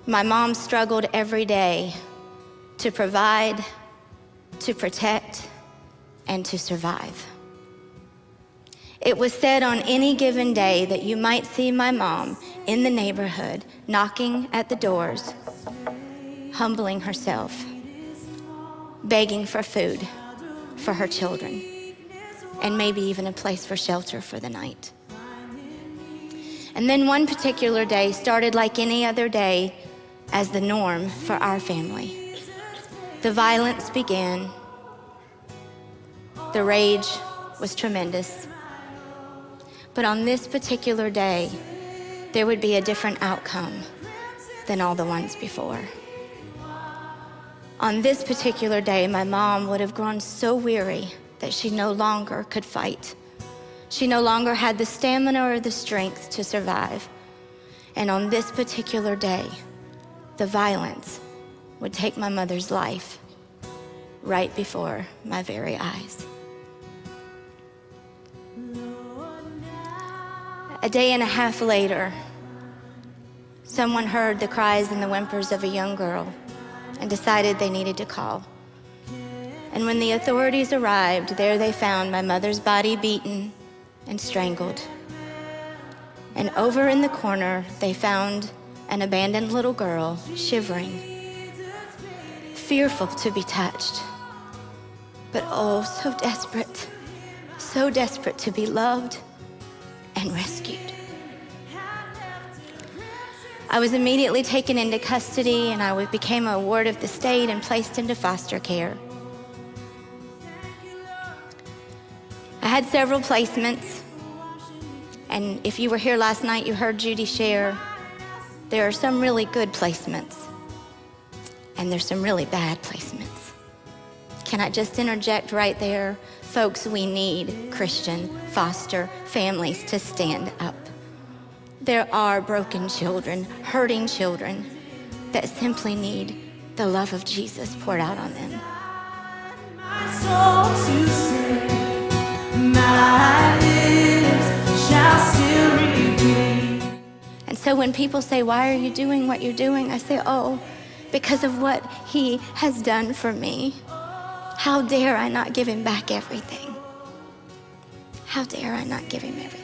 My mom struggled every day to provide, to protect, and to survive. It was said on any given day that you might see my mom in the neighborhood, knocking at the doors, humbling herself, begging for food for her children, and maybe even a place for shelter for the night. And then one particular day started like any other day as the norm for our family. The violence began. The rage was tremendous. But on this particular day, there would be a different outcome than all the ones before. On this particular day, my mom would have grown so weary that she no longer could fight. She no longer had the stamina or the strength to survive. And on this particular day, the violence would take my mother's life right before my very eyes. A day and a half later, someone heard the cries and the whimpers of a young girl and decided they needed to call. And when the authorities arrived, there they found my mother's body beaten and strangled. And over in the corner, they found an abandoned little girl shivering, fearful to be touched, but oh, so desperate to be loved and rescued. I was immediately taken into custody, and I became a ward of the state and placed into foster care. I had several placements, and if you were here last night, you heard Judy share, there are some really good placements, and there's some really bad placements. Can I just interject right there? Folks, we need Christian foster families to stand up. There are broken children, hurting children that simply need the love of Jesus poured out on them. My soul to sing, my lips shall still repeat. And so when people say, why are you doing what you're doing? I say, oh, because of what he has done for me. How dare I not give him back everything? How dare I not give him everything?